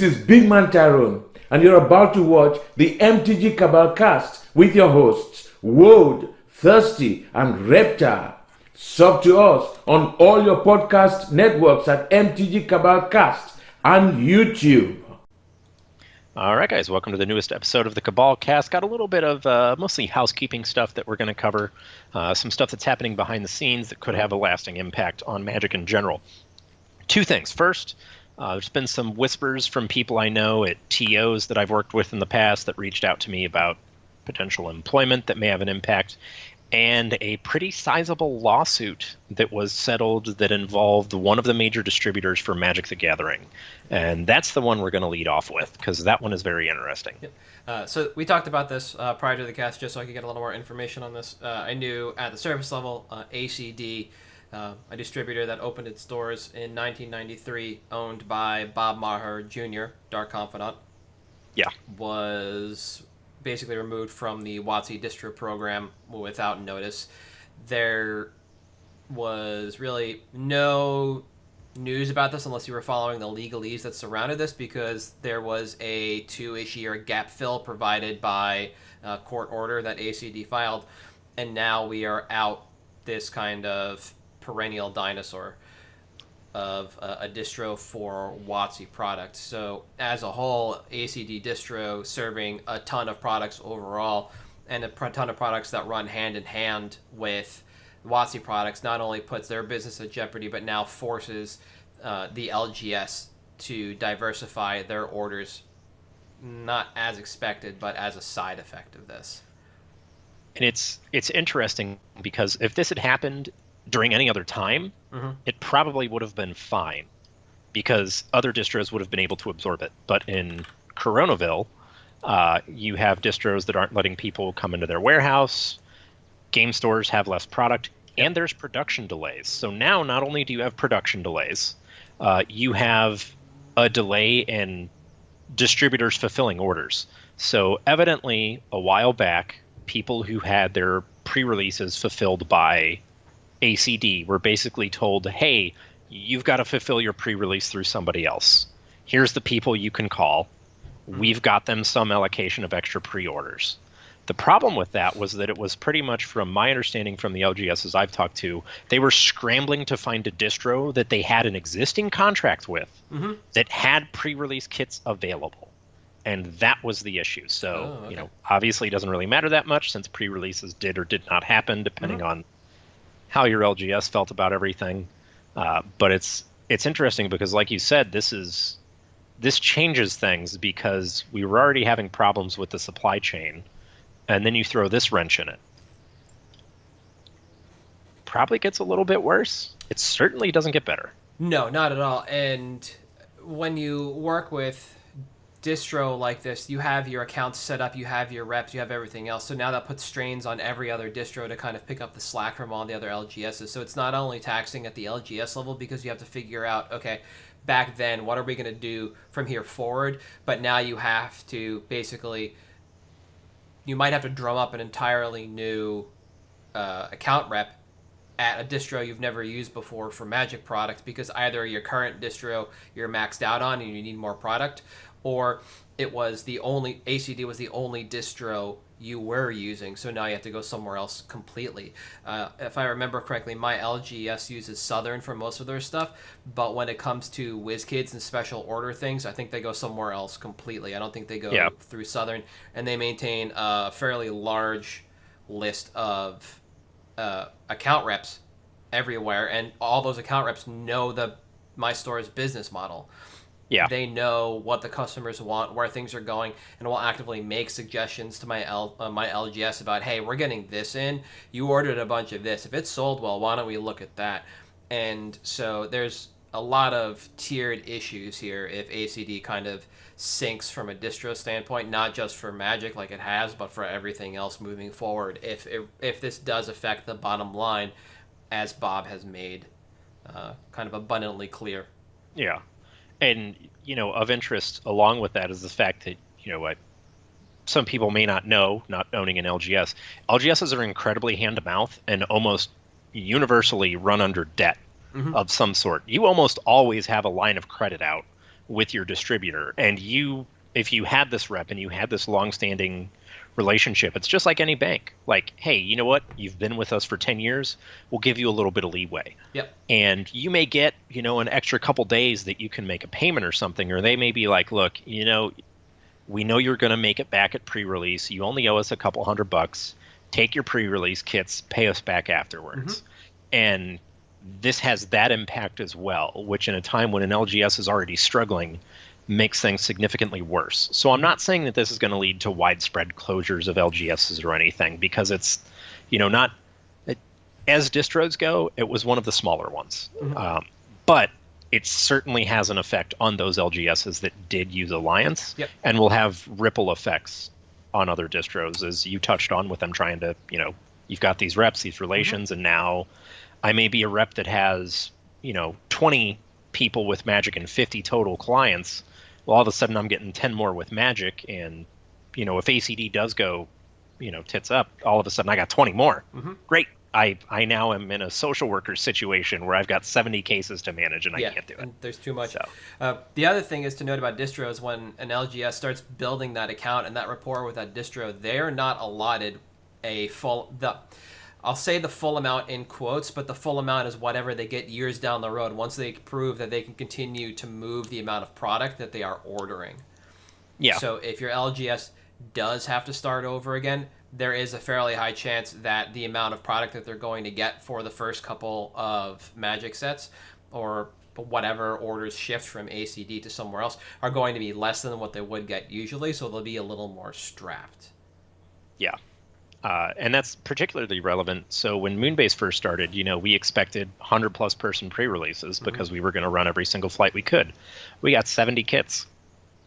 This is Big Man Tyrone, and you're about to watch the MtG Cabal cast with your hosts, Woad, Thirsty, and Reptar. Sub to us on all your podcast networks at MtG Cabal Cast and YouTube. All right, guys, welcome to the newest episode of the Cabal Cast. Got a little bit of mostly housekeeping stuff that we're going to cover, some stuff that's happening behind the scenes that could have a lasting impact on Magic in general. Two things. First, there's been some whispers from people I know at TOs that I've worked with in the past that reached out to me about potential employment that may have an impact, and a pretty sizable lawsuit that was settled that involved one of the major distributors for Magic the Gathering. And that's the one we're going to lead off with, because that one is very interesting. Yep. So we talked about this prior to the cast, just so I could get a little more information on this. I knew at the surface level, ACD, a distributor that opened its doors in 1993, owned by Bob Maher Jr., Dark Confidant, was basically removed from the WotC distro program without notice. There was really no news about this unless you were following the legalese that surrounded this, because there was a 2-ish year gap fill provided by a court order that ACD filed, and now we are out this kind of perennial dinosaur of a distro for WotC products. So as a whole, ACD distro serving a ton of products overall, and a ton of products that run hand in hand with WotC products, not only puts their business at jeopardy, but now forces the LGS to diversify their orders, not as expected, but as a side effect of this. And it's interesting because if this had happened during any other time, it probably would have been fine because other distros would have been able to absorb it. But in Coronaville, you have distros that aren't letting people come into their warehouse, game stores have less product, and there's production delays. So now not only do you have production delays, you have a delay in distributors fulfilling orders. So evidently, a while back, people who had their pre-releases fulfilled by ACD were basically told, hey, you've got to fulfill your pre-release through somebody else. Here's the people you can call. We've got them some allocation of extra pre-orders. The problem with that was that it was pretty much, from my understanding from the LGSs I've talked to, they were scrambling to find a distro that they had an existing contract with that had pre-release kits available. And that was the issue. So, obviously it doesn't really matter that much since pre-releases did or did not happen, depending on how your LGS felt about everything. But it's interesting because, like you said, this changes things because we were already having problems with the supply chain, and then you throw this wrench in it. Probably gets a little bit worse. It certainly doesn't get better. No, not at all. And when you work with distro like this, you have your accounts set up, you have your reps, you have everything else. So now that puts strains on every other distro to kind of pick up the slack from all the other LGSs. So it's not only taxing at the LGS level because you have to figure out, okay, back then, what are we going to do from here forward? But now you have to basically, you might have to drum up an entirely new account rep at a distro you've never used before for Magic products, because either your current distro you're maxed out on and you need more product, or it was ACD was the only distro you were using, so now you have to go somewhere else completely. If I remember correctly, my LGS uses Southern for most of their stuff, but when it comes to WizKids and special order things, I think they go somewhere else completely. I don't think they go through Southern, and they maintain a fairly large list of account reps everywhere, and all those account reps know my store's business model. Yeah. They know what the customers want, where things are going, and will actively make suggestions to my LGS about, hey, we're getting this in. You ordered a bunch of this. If it's sold well, why don't we look at that? And so there's a lot of tiered issues here if ACD kind of sinks from a distro standpoint, not just for Magic like it has, but for everything else moving forward. If this does affect the bottom line, as Bob has made kind of abundantly clear. Yeah. And, of interest along with that is the fact that, some people may not know, not owning an LGS. LGSs are incredibly hand-to-mouth and almost universally run under debt of some sort. You almost always have a line of credit out with your distributor. And if you had this rep and you had this long-standing relationship, it's just like any bank. Like, hey, you know what? You've been with us for 10 years. We'll give you a little bit of leeway. Yep. And you may get, an extra couple days that you can make a payment or something, or they may be like, look, we know you're going to make it back at pre-release. You only owe us a couple $100. Take your pre-release kits, pay us back afterwards. And this has that impact as well, which in a time when an LGS is already struggling makes things significantly worse. So I'm not saying that this is going to lead to widespread closures of LGSs or anything, because it's, not, as distros go, it was one of the smaller ones. But it certainly has an effect on those LGSs that did use Alliance, and will have ripple effects on other distros, as you touched on, with them trying to, you've got these reps, these relations, and now I may be a rep that has, 20 people with Magic and 50 total clients. Well, all of a sudden I'm getting 10 more with Magic, and, if ACD does go, tits up, all of a sudden I got 20 more. Great. I now am in a social worker situation where I've got 70 cases to manage, and I can't do it. And there's too much. So. The other thing is to note about distros: when an LGS starts building that account and that rapport with that distro, they are not allotted I'll say the full amount in quotes, but the full amount is whatever they get years down the road once they prove that they can continue to move the amount of product that they are ordering. Yeah. So if your LGS does have to start over again, there is a fairly high chance that the amount of product that they're going to get for the first couple of Magic sets, or whatever orders shift from ACD to somewhere else, are going to be less than what they would get usually, so they'll be a little more strapped. Yeah. And that's particularly relevant. So when Moonbase first started, we expected 100-plus person pre-releases because we were going to run every single flight we could. We got 70 kits.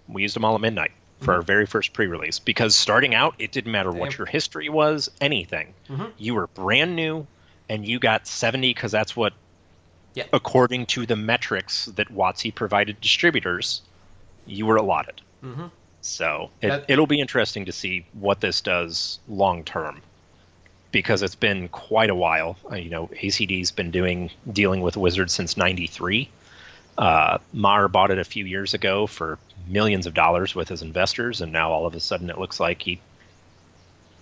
We used them all at midnight for our very first pre-release, because starting out, it didn't matter what your history was, anything. You were brand new, and you got 70 because that's what, according to the metrics that WotC provided distributors, you were allotted. So it'll be interesting to see what this does long term, because it's been quite a while. ACD's been dealing with Wizards since '93. Maher bought it a few years ago for millions of dollars with his investors, and now all of a sudden it looks like he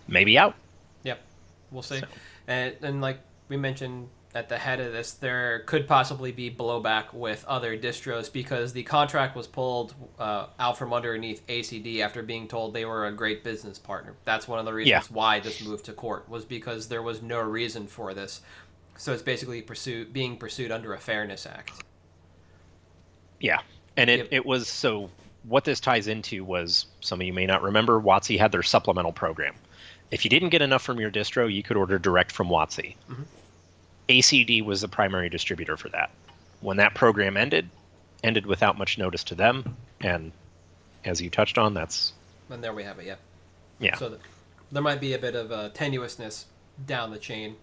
may be out. Yep, we'll see. So. And like we mentioned at the head of this, there could possibly be blowback with other distros, because the contract was pulled out from underneath ACD after being told they were a great business partner. That's one of the reasons why this moved to court, was because there was no reason for this. So it's basically being pursued under a Fairness Act. Yeah. And it was, so what this ties into was, some of you may not remember, WotC had their supplemental program. If you didn't get enough from your distro, you could order direct from WotC. ACD was the primary distributor for that. When that program ended without much notice to them, and as you touched on, that's... And there we have it, Yeah. So there might be a bit of tenuousness down the chain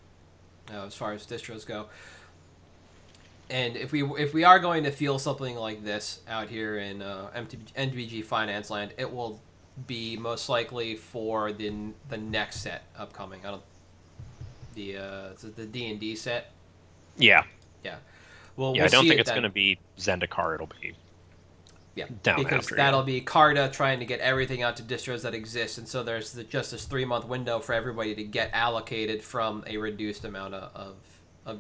as far as distros go. And if we are going to feel something like this out here in MtG Finance Land, it will be most likely for the next set upcoming. The D&D set. Yeah. Well, I don't think it's going to be Zendikar. It'll be down because after, that'll be Carta trying to get everything out to distros that exist, and so there's just this 3-month window for everybody to get allocated from a reduced amount of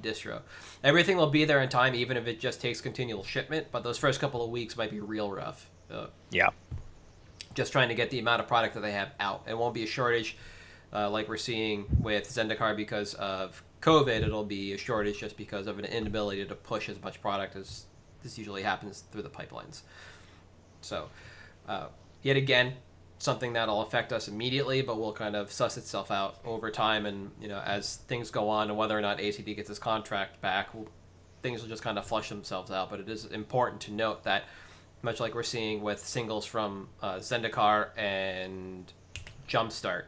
distro. Everything will be there in time, even if it just takes continual shipment, but those first couple of weeks might be real rough. Just trying to get the amount of product that they have out. It won't be a shortage like we're seeing with Zendikar because of COVID. It'll be a shortage just because of an inability to push as much product as this usually happens through the pipelines. So, yet again, something that'll affect us immediately, but will kind of suss itself out over time. And as things go on, and whether or not ACD gets his contract back, things will just kind of flush themselves out. But it is important to note that, much like we're seeing with singles from Zendikar and Jumpstart,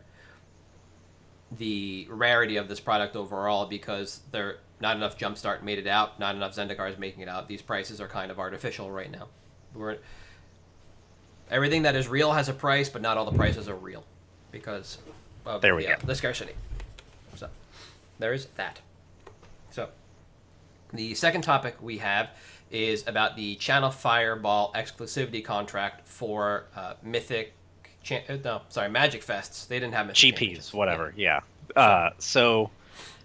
the rarity of this product overall, because there not enough Jumpstart made it out, not enough Zendikar is making it out. These prices are kind of artificial right now. Everything that is real has a price, but not all the prices are real because of the scarcity. So there is that. So the second topic we have is about the Channel Fireball exclusivity contract for Magic Fests. They didn't have Mythic GPs, whatever. Yeah. So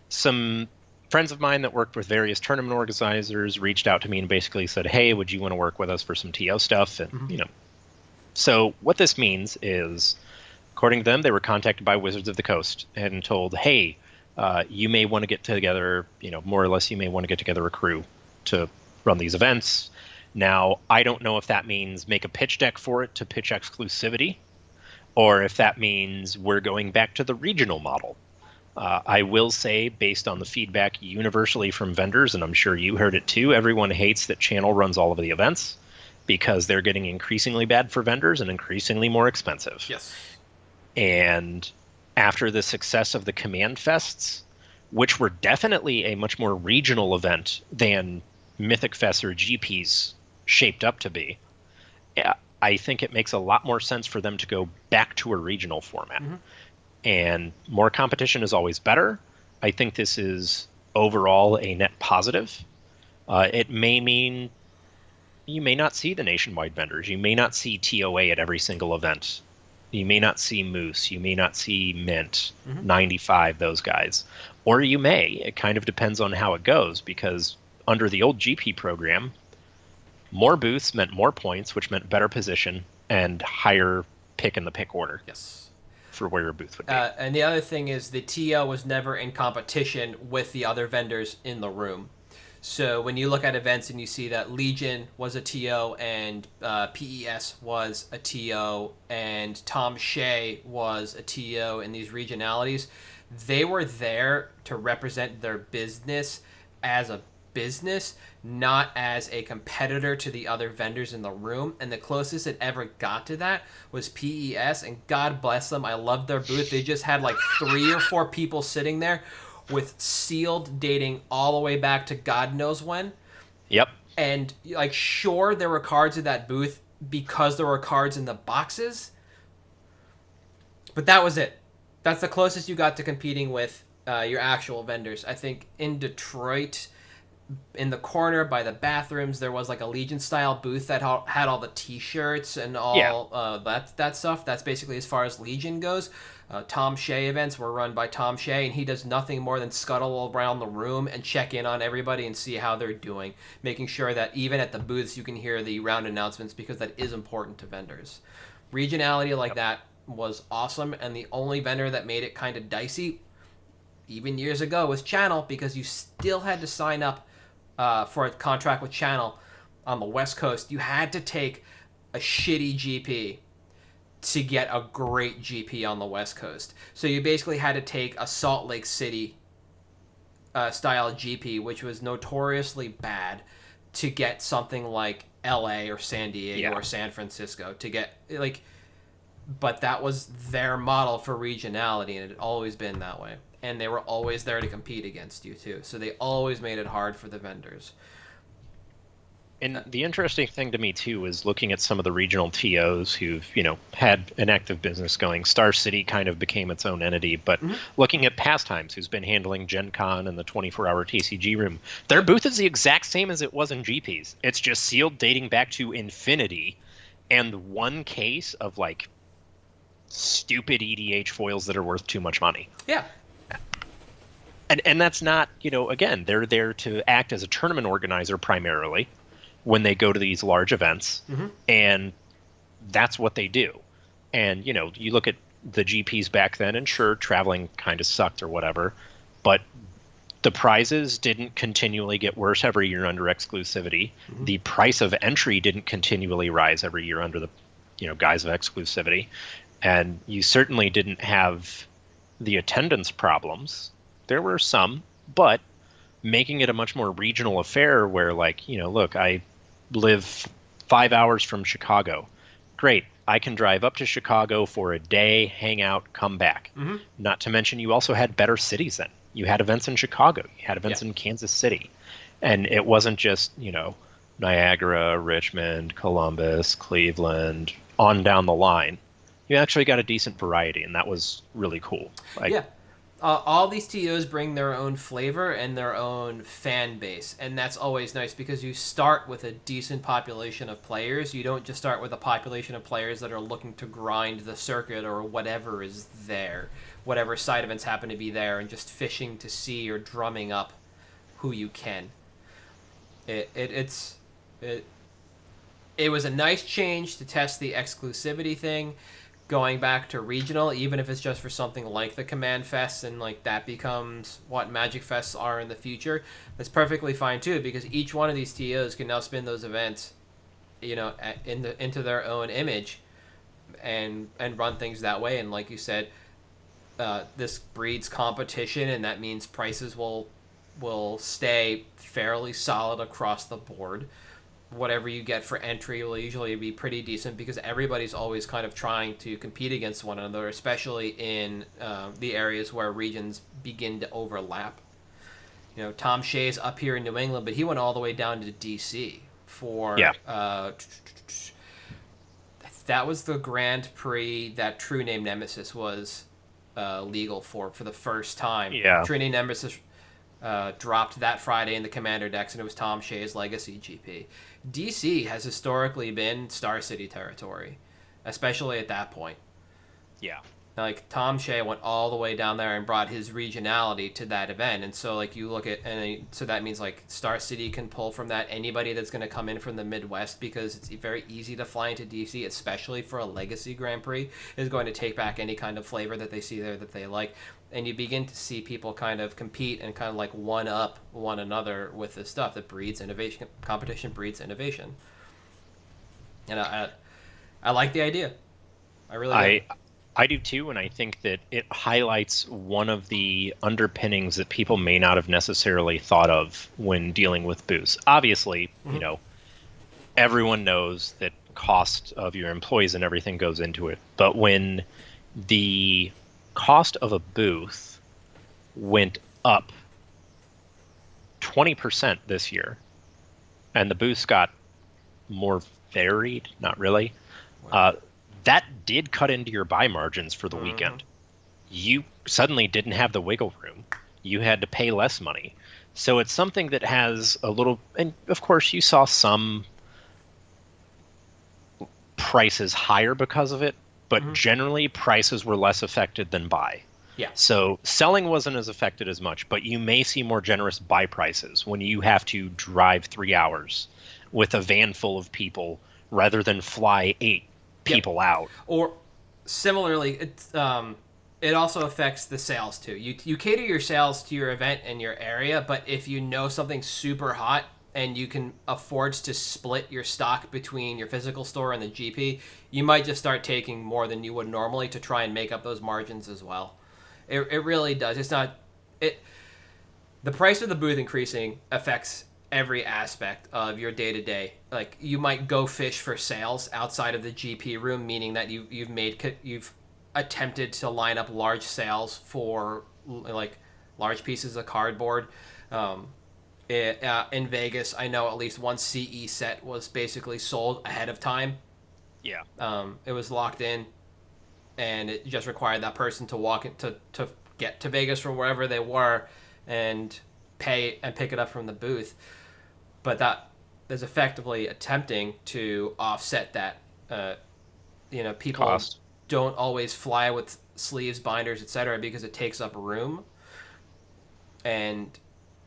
some friends of mine that worked with various tournament organizers reached out to me and basically said, "Hey, would you want to work with us for some TO stuff?" And so what this means is, according to them, they were contacted by Wizards of the Coast and told, "Hey, you may want to get together, more or less, you may want to get together a crew to run these events." Now, I don't know if that means make a pitch deck for it to pitch exclusivity, or if that means we're going back to the regional model. I will say, based on the feedback universally from vendors, and I'm sure you heard it too, everyone hates that Channel runs all of the events because they're getting increasingly bad for vendors and increasingly more expensive. Yes. And after the success of the Command Fests, which were definitely a much more regional event than Mythic Fests or GPs shaped up to be, I think it makes a lot more sense for them to go back to a regional format. And more competition is always better. I think this is overall a net positive. It may mean you may not see the nationwide vendors. You may not see TOA at every single event. You may not see Moose. You may not see Mint, 95, those guys. Or you may. It kind of depends on how it goes, because under the old GP program, more booths meant more points, which meant better position and higher pick in the pick order. Yes. For where your booth would be. And the other thing is the TO was never in competition with the other vendors in the room. So when you look at events and you see that Legion was a TO and PES was a TO and Tom Shea was a TO in these regionalities, they were there to represent their business as a business, not as a competitor to the other vendors in the room. And the closest it ever got to that was PES, and God bless them, I loved their booth. They just had like 3 or 4 people sitting there with sealed dating all the way back to God knows when. Yep. And like, sure, there were cards in that booth because there were cards in the boxes, but that was it. That's the closest you got to competing with your actual vendors. I think in Detroit, in the corner by the bathrooms, there was like a Legion style booth that had all the t-shirts and all that stuff. That's basically as far as Legion goes. Tom Shea events were run by Tom Shea, and he does nothing more than scuttle around the room and check in on everybody and see how they're doing, making sure that even at the booths you can hear the round announcements, because that is important to vendors. Regionality like that was awesome, and the only vendor that made it kind of dicey, even years ago, was Channel, because you still had to sign up for a contract with Channel on the West Coast. You had to take a shitty GP to get a great GP on the West Coast. So you basically had to take a Salt Lake City style GP, which was notoriously bad, to get something like LA or San Diego or San Francisco to get, like, but that was their model for regionality, and it had always been that way. And they were always there to compete against you too. So they always made it hard for the vendors. And the interesting thing to me too is looking at some of the regional TOs who've, had an active business going. Star City kind of became its own entity, but looking at Pastimes, who's been handling Gen Con and the 24-hour TCG room, their booth is the exact same as it was in GPs. It's just sealed dating back to infinity, and one case of like stupid EDH foils that are worth too much money. Yeah. And that's not, again, they're there to act as a tournament organizer primarily when they go to these large events, and that's what they do. And, you look at the GPs back then, and sure, traveling kind of sucked or whatever, but the prizes didn't continually get worse every year under exclusivity. The price of entry didn't continually rise every year under the, guise of exclusivity. And you certainly didn't have the attendance problems. There were some, but making it a much more regional affair where, like, look, I live 5 hours from Chicago. Great. I can drive up to Chicago for a day, hang out, come back. Not to mention you also had better cities then. You had events in Chicago. You had events in Kansas City. And it wasn't just, Niagara, Richmond, Columbus, Cleveland, on down the line. You actually got a decent variety, and that was really cool. all these TOs bring their own flavor and their own fan base, and that's always nice because you start with a decent population of players. You don't just start with a population of players that are looking to grind the circuit or whatever is there, whatever side events happen to be there, and just fishing to see or drumming up who you can. It was a nice change to test the exclusivity thing, going back to regional, even if it's just for something like the Command Fests, and like that becomes what Magic Fests are in the future. That's perfectly fine too, because each one of these TOs can now spin those events, into their own image, and run things that way. And like you said, this breeds competition, and that means prices will stay fairly solid across the board. Whatever you get for entry will usually be pretty decent because everybody's always kind of trying to compete against one another, especially in the areas where regions begin to overlap. Tom Shea's up here in New England, but he went all the way down to DC for... Yeah. That was the Grand Prix that True Name Nemesis was legal for the first time. Yeah. True Name Nemesis dropped that Friday in the Commander decks, and it was Tom Shea's Legacy GP. DC has historically been Star City territory, especially at that point. Yeah. Like, Tom Shea went all the way down there and brought his regionality to that event. And so, like, you look at... so that means, like, Star City can pull from that. Anybody that's going to come in from the Midwest, because it's very easy to fly into DC, especially for a Legacy Grand Prix, is going to take back any kind of flavor that they see there that they like. And you begin to see people kind of compete and kind of, like, one-up one another with this stuff that breeds innovation. Competition breeds innovation. And I like the idea. I really do. I do too, and I think that it highlights one of the underpinnings that people may not have necessarily thought of when dealing with booths. Obviously, everyone knows that cost of your employees and everything goes into it. But when the cost of a booth went up 20% this year, and the booths got more varied, not really, that did cut into your buy margins for the weekend. You suddenly didn't have the wiggle room. You had to pay less money. So it's something that has a little... And, of course, you saw some prices higher because of it, but generally prices were less affected than buy. Yeah. So selling wasn't as affected as much, but you may see more generous buy prices when you have to drive 3 hours with a van full of people rather than fly 8 people out. Or similarly, it also affects the sales too. You cater your sales to your event and your area, but if you know something's super hot and you can afford to split your stock between your physical store and the GP, you might just start taking more than you would normally to try and make up those margins as well. It really does. It's not the price of the booth increasing affects every aspect of your day-to-day. Like, you might go fish for sales outside of the GP room, meaning that you've attempted to line up large sales for like large pieces of cardboard. In Vegas, I know at least one CE set was basically sold ahead of time. Yeah. It was locked in, and it just required that person to walk to get to Vegas from wherever they were and pay and pick it up from the booth. But that is effectively attempting to offset that. People cost. Don't always fly with sleeves, binders, etc., because it takes up room. And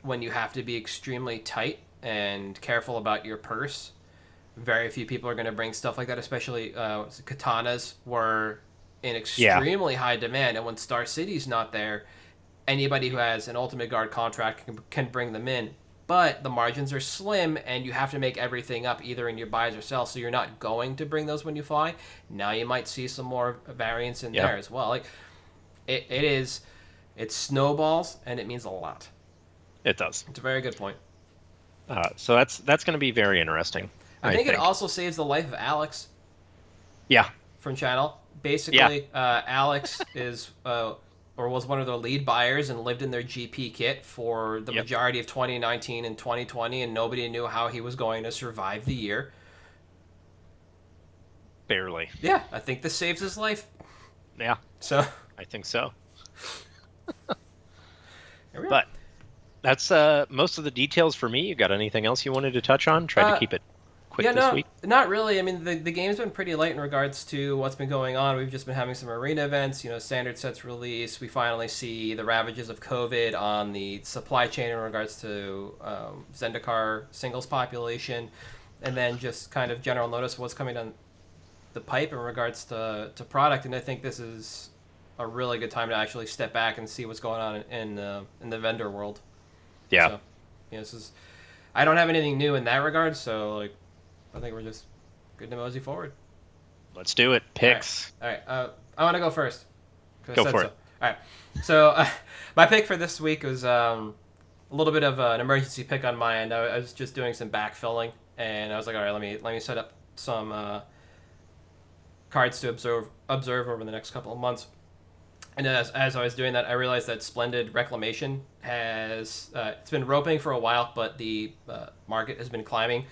when you have to be extremely tight and careful about your purse, very few people are going to bring stuff like that, especially katanas were in extremely high demand. And when Star City's not there, anybody who has an Ultimate Guard contract can bring them in. But the margins are slim, and you have to make everything up either in your buys or sells, so you're not going to bring those when you fly. Now you might see some more variance in there as well. Like, it snowballs, and it means a lot. It does. It's a very good point. So that's going to be very interesting. I think it also saves the life of Alex. Yeah. From Channel. Basically, Alex is... or was one of the lead buyers and lived in their GP kit for the majority of 2019 and 2020, and nobody knew how he was going to survive the year. Barely. Yeah, I think this saves his life. Yeah. So I think so. There we go. But that's most of the details for me. You got anything else you wanted to touch on? Try to keep it quick this week. Not really. I mean, the game's been pretty light in regards to what's been going on. We've just been having some arena events, standard sets release. We finally see the ravages of COVID on the supply chain in regards to Zendikar singles population, and then just kind of general notice of what's coming down the pipe in regards to product. And I think this is a really good time to actually step back and see what's going on in the vendor world. Yeah. So, this is. I don't have anything new in that regard, so I think we're just good to mosey forward. Let's do it. Picks. All right. I want to go first. Go for it. All right. So my pick for this week was a little bit of an emergency pick on my end. I was just doing some backfilling, and I was like, all right, let me set up some cards to observe over the next couple of months. And as I was doing that, I realized that Splendid Reclamation has it's been roping for a while, but the market has been climbing.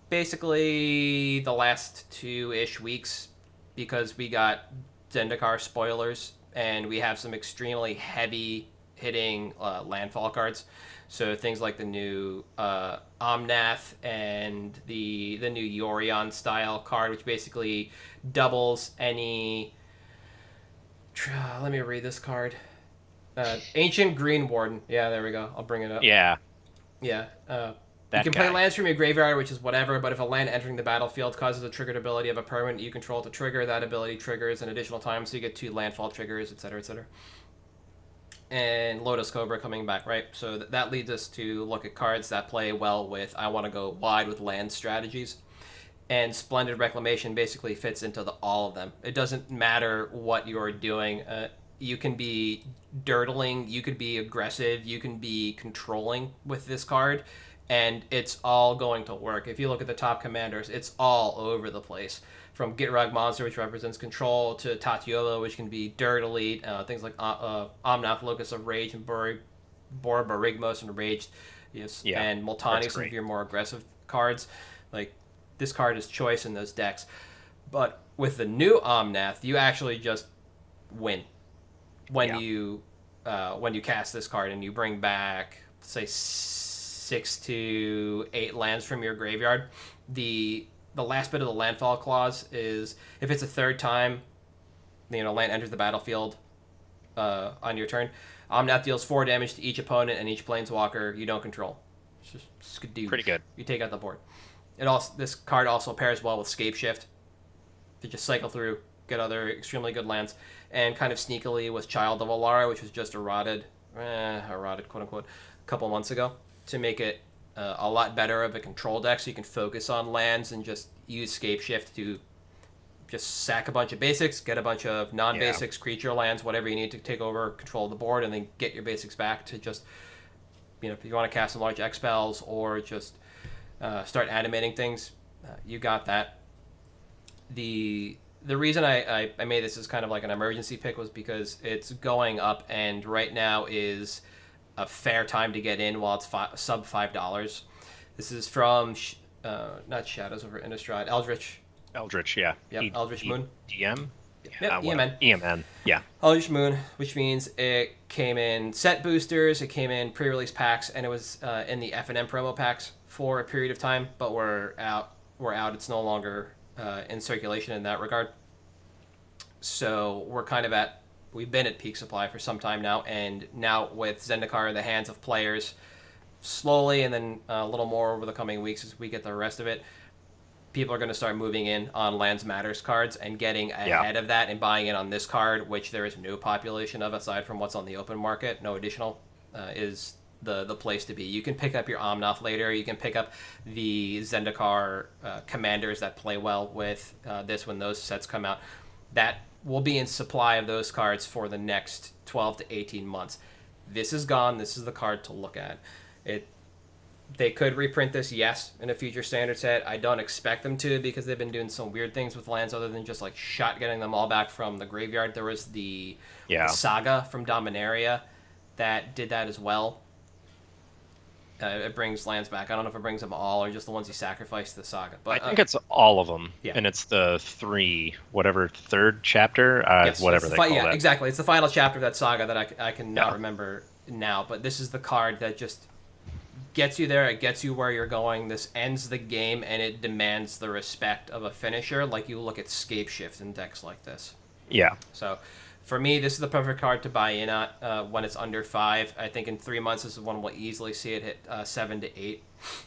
Basically, the last 2-ish weeks, because we got Zendikar spoilers, and we have some extremely heavy hitting landfall cards. So things like the new Omnath and the new Yorion style card, which basically doubles any. Let me read this card. Ancient Green Warden. Yeah, there we go. I'll bring it up. Yeah. Yeah. You can play lands from your graveyard, which is whatever, but if a land entering the battlefield causes a triggered ability of a permanent you control to trigger, that ability triggers an additional time, so you get 2 landfall triggers, etc., etc. And Lotus Cobra coming back, right? So that leads us to look at cards that play well with, I want to go wide with land strategies. And Splendid Reclamation basically fits into all of them. It doesn't matter what you're doing. You can be dirtling, you could be aggressive, you can be controlling with this card, and it's all going to work. If you look at the top commanders, it's all over the place. From Gitrog Monster, which represents control, to Tatiolo, which can be dirt elite, things like Omnath, Locus of Rage, and Bor Barigmos and Raged, and Multani, some of your more aggressive cards. This card is choice in those decks. But with the new Omnath, you actually just win when you cast this card and you bring back, say, 6 to 8 lands from your graveyard. The last bit of the landfall clause is if it's a third time, land enters the battlefield on your turn, Omnath deals 4 damage to each opponent and each planeswalker you don't control. It's just skadoosh. Pretty good. You take out the board. This card also pairs well with Scape Shift to just cycle through, get other extremely good lands, and kind of sneakily with Child of Alara, which was just eroded quote unquote a couple months ago, to make it a lot better of a control deck, so you can focus on lands and just use Scape Shift to just sack a bunch of basics, get a bunch of non-basics, creature lands, whatever you need to take over control of the board, and then get your basics back to just, if you want to cast some large X spells or just start animating things, you got that. The reason I made this as kind of like an emergency pick was because it's going up, and right now is a fair time to get in while it's sub $5. This is from not Shadows over Innistrad, Eldritch, yeah. Yep, Eldritch Moon. DM? Yep, EMN. EMN, yeah. Eldritch Moon, which means it came in set boosters, it came in pre-release packs, and it was in the F&M promo packs for a period of time, but we're out. It's no longer in circulation in that regard. So we've been at peak supply for some time now, and now with Zendikar in the hands of players, slowly, and then a little more over the coming weeks as we get the rest of it, people are going to start moving in on Lands Matters cards and getting ahead of that and buying in on this card, which there is no population of aside from what's on the open market. No additional is the place to be. You can pick up your Omnath later. You can pick up the Zendikar commanders that play well with this when those sets come out. That will be in supply of those cards for the next 12 to 18 months. This is gone. This is the card to look at. They could reprint this, yes, in a future standard set. I don't expect them to, because they've been doing some weird things with lands other than just like getting them all back from the graveyard. There was the Saga from Dominaria that did that as well. It brings lands back. I don't know if it brings them all or just the ones you sacrifice to the Saga. But I think it's all of them, and it's the third chapter, yes, whatever they call that. Yeah, exactly. It's the final chapter of that Saga that I cannot remember now, but this is the card that just gets you there. It gets you where you're going. This ends the game, and it demands the respect of a finisher. Like you look at Scape Shift in decks like this. Yeah. So, for me, this is the perfect card to buy in at when it's under 5. I think in 3 months, this is one we'll easily see it hit 7 to 8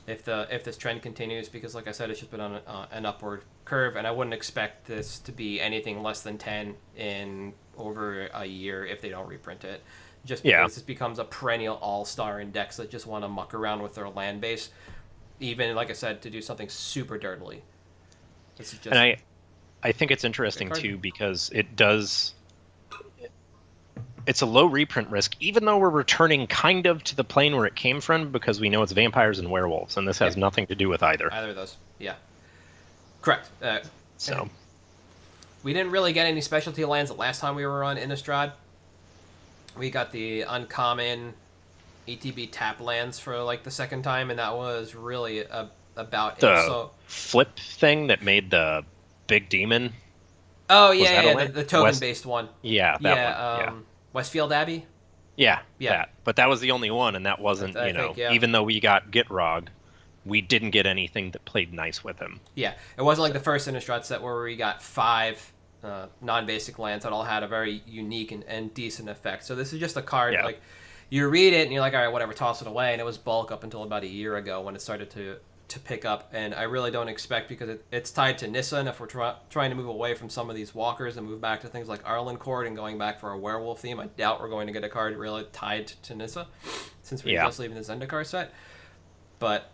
if this trend continues. Because, like I said, it's just been on an upward curve, and I wouldn't expect this to be anything less than 10 in over a year if they don't reprint it. Just because this becomes a perennial all-star in decks that just want to muck around with their land base, even, like I said, to do something super dirtily. This is just and I think it's interesting, too, because it does... It's a low reprint risk, even though we're returning kind of to the plane where it came from, because we know it's vampires and werewolves, and this has nothing to do with either. Either of those, yeah. Correct. So we didn't really get any specialty lands the last time we were on Innistrad. We got the uncommon ETB tap lands for like the second time, and that was really about the it. So flip thing that made the big demon. Oh yeah, the token-based one. Yeah, that one. Westfield Abbey. Yeah, that. But that was the only one, and that wasn't, even though we got Gitrog, we didn't get anything that played nice with him. Yeah, it wasn't like the first Innistrad set where we got 5 non-basic lands that all had a very unique and decent effect. So this is just a card, like, you read it and you're like, all right, whatever, toss it away. And it was bulk up until about a year ago when it started to pick up. And I really don't expect, because it's tied to Nissa, and if we're trying to move away from some of these walkers and move back to things like Arlen Court and going back for a werewolf theme, I doubt we're going to get a card really tied to Nissa, since we're just leaving the Zendikar set. But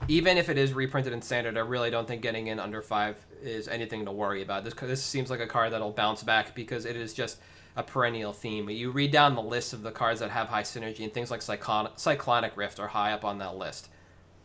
even if it is reprinted in Standard, I really don't think getting in under 5 is anything to worry about. This seems like a card that'll bounce back, because it is just a perennial theme. You read down the list of the cards that have high synergy, and things like Cyclonic Rift are high up on that list.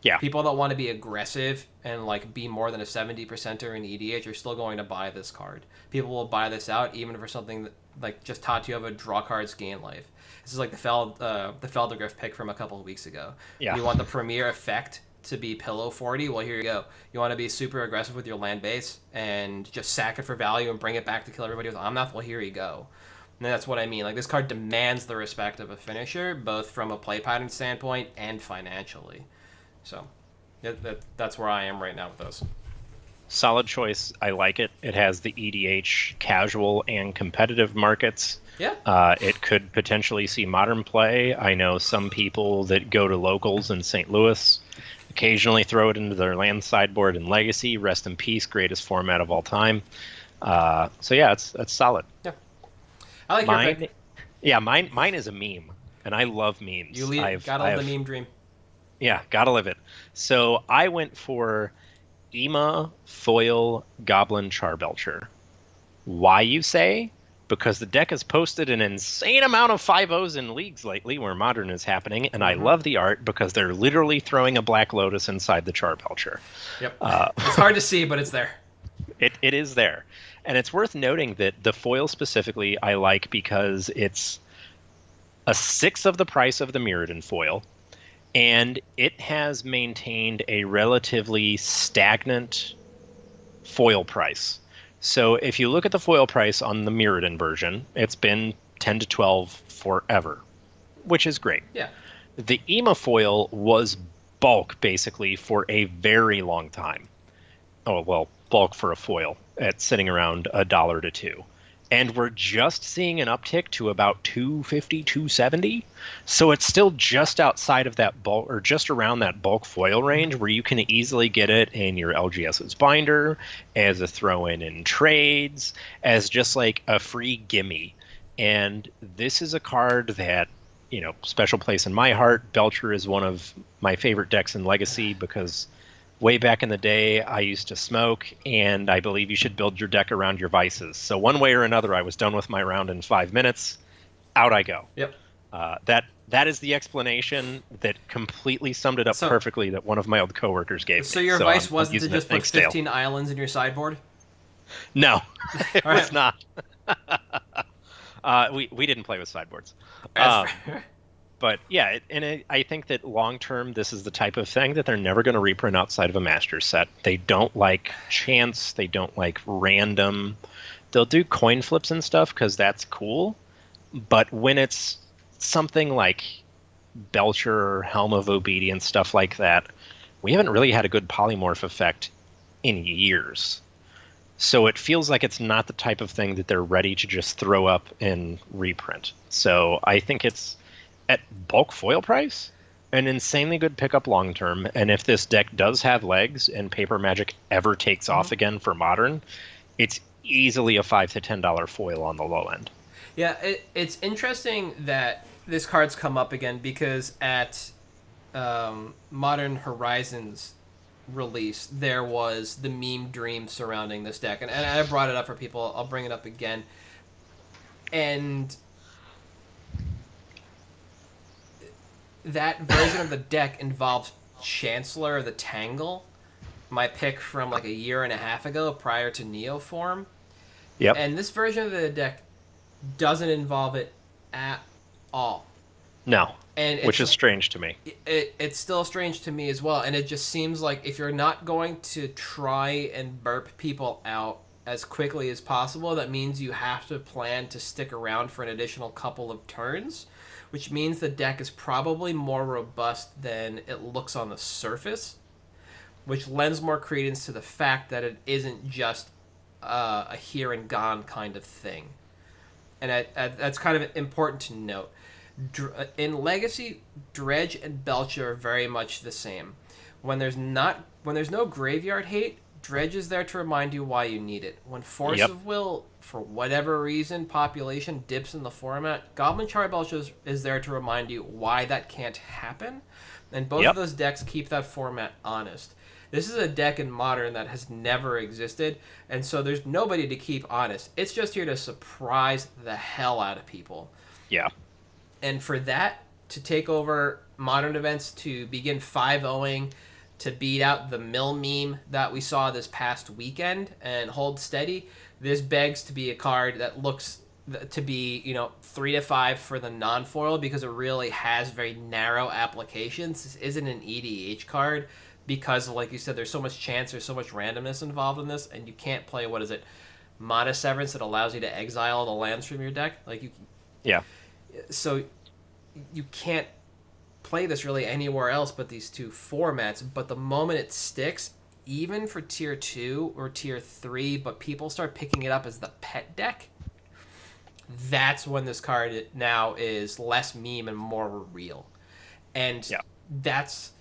Yeah. People that want to be aggressive and like be more than a 70%er in EDH are still going to buy this card. People will buy this out even for something that, like, just taught you of a draw cards gain life. This is like the Feldergriff pick from a couple of weeks ago. Yeah. You want the premier effect to be pillow 40? Well, here you go. You want to be super aggressive with your land base and just sack it for value and bring it back to kill everybody with Omnath? Well, here you go. And that's what I mean. Like, this card demands the respect of a finisher, both from a play pattern standpoint and financially. So that's where I am right now with those. Solid choice. I like it. It has the EDH casual and competitive markets. Yeah. It could potentially see modern play. I know some people that go to locals in St. Louis occasionally throw it into their land sideboard in Legacy. Rest in peace, greatest format of all time. So yeah, it's solid. Yeah. I like mine. Your pick. Yeah, mine is a meme, and I love memes. You gotta live the meme dream. Yeah, gotta live it. So I went for Ema Foil Goblin Charbelcher. Why, you say? Because the deck has posted an insane amount of 5-0s in leagues lately where Modern is happening, and I love the art because they're literally throwing a Black Lotus inside the Charbelcher. Yep. It's hard to see, but it's there. It is there. And it's worth noting that the foil specifically I like because it's a 1/6 of the price of the Mirrodin foil, and it has maintained a relatively stagnant foil price. So if you look at the foil price on the Mirrodin version, it's been 10 to 12 forever, which is great. Yeah. The EMA foil was bulk, basically, for a very long time. Oh, well, bulk for a foil at sitting around $1 to $2. And we're just seeing an uptick to about $2.50, $2.70. So it's still just outside of that bulk, or just around that bulk foil range, where you can easily get it in your LGS's binder, as a throw-in in trades, as just like a free gimme. And this is a card that, special place in my heart. Belcher is one of my favorite decks in Legacy because way back in the day, I used to smoke, and I believe you should build your deck around your vices. So one way or another, I was done with my round in 5 minutes. Out I go. Yep. That is the explanation that completely summed it up perfectly that one of my old coworkers gave me. So your vice wasn't to just put 15 islands in your sideboard? No, it was not. We didn't play with sideboards. But yeah, I think that long term, this is the type of thing that they're never going to reprint outside of a master set. They don't like chance. They don't like random. They'll do coin flips and stuff because that's cool. But when it's something like Belcher, Helm of Obedience, stuff like that, we haven't really had a good polymorph effect in years. So it feels like it's not the type of thing that they're ready to just throw up and reprint. So I think it's at bulk foil price, an insanely good pickup long term. And if this deck does have legs and Paper Magic ever takes off again for Modern, it's easily a $5 to $10 foil on the low end. Yeah, it's interesting that this card's come up again because at Modern Horizons release, there was the meme dream surrounding this deck. And I brought it up for people. I'll bring it up again. And that version of the deck involved Chancellor of the Tangle, my pick from like a year and a half ago prior to Neoform. Yep. And this version of the deck doesn't involve it at all. No. And which is strange to me. It's still strange to me as well. And it just seems like if you're not going to try and burp people out as quickly as possible, that means you have to plan to stick around for an additional couple of turns, which means the deck is probably more robust than it looks on the surface, which lends more credence to the fact that it isn't just a here and gone kind of thing. And that's kind of important to note. In Legacy, Dredge and Belcher are very much the same. When there's no graveyard hate, Dredge is there to remind you why you need it. When Force of Will, for whatever reason, population dips in the format, Goblin Charbelcher is there to remind you why that can't happen. And both of those decks keep that format honest. This is a deck in Modern that has never existed, and so there's nobody to keep honest. It's just here to surprise the hell out of people. Yeah. And for that to take over Modern events, to begin 5-0ing, to beat out the mill meme that we saw this past weekend and hold steady, this begs to be a card that looks to be, 3 to 5 for the non-foil because it really has very narrow applications. This isn't an EDH card because, like you said, there's so much chance, there's so much randomness involved in this, and you can't play, Mana Severance that allows you to exile the lands from your deck. So you can't play this really anywhere else but these two formats. But the moment it sticks, even for tier 2 or tier 3, but people start picking it up as the pet deck, that's when this card now is less meme and more real. And that's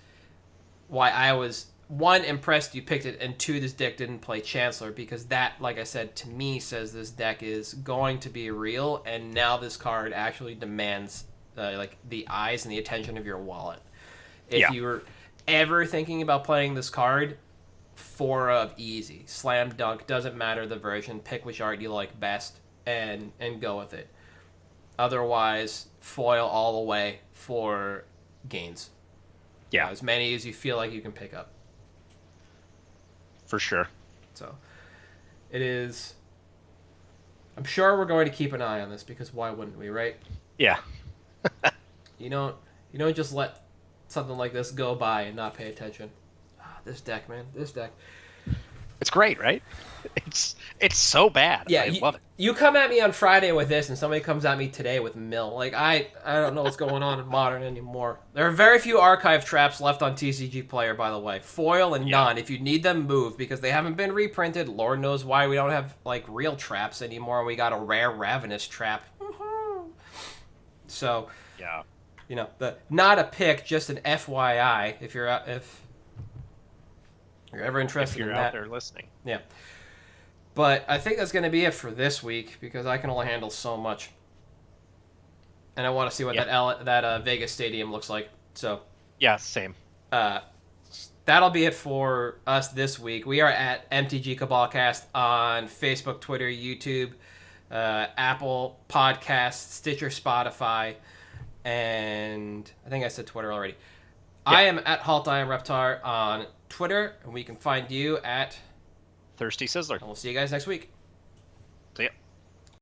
why I was, 1, impressed you picked it, and 2, this deck didn't play Chancellor, because that, like I said, to me says this deck is going to be real, and now this card actually demands the eyes and the attention of your wallet. If you were ever thinking about playing this card, 4 of easy, slam dunk, doesn't matter the version, pick which art you like best and go with it. Otherwise, foil all the way for gains. As many as you feel like you can pick up. For sure. So it is. I'm sure we're going to keep an eye on this, because why wouldn't we, right? Yeah. You don't just let something like this go by and not pay attention. This deck, man. This deck. It's great, right? It's so bad. Yeah, I love it. You come at me on Friday with this, and somebody comes at me today with Mill. I don't know what's going on in Modern anymore. There are very few archive traps left on TCG Player, by the way. Foil and non. If you need them, move, because they haven't been reprinted. Lord knows why we don't have real traps anymore. We got a rare Ravenous trap. So, not a pick, just an FYI. If you're ever interested in that, if you're out there listening. Yeah. But I think that's going to be it for this week, because I can only handle so much. And I want to see what that Vegas Stadium looks like. So yeah, same. That'll be it for us this week. We are at MtG Cabalcast on Facebook, Twitter, YouTube, Apple Podcasts, Stitcher, Spotify, and I think I said Twitter already. Yeah. I am at Halt I Am Reptar on Twitter, and we can find you at Thirsty Sizzler. And we'll see you guys next week.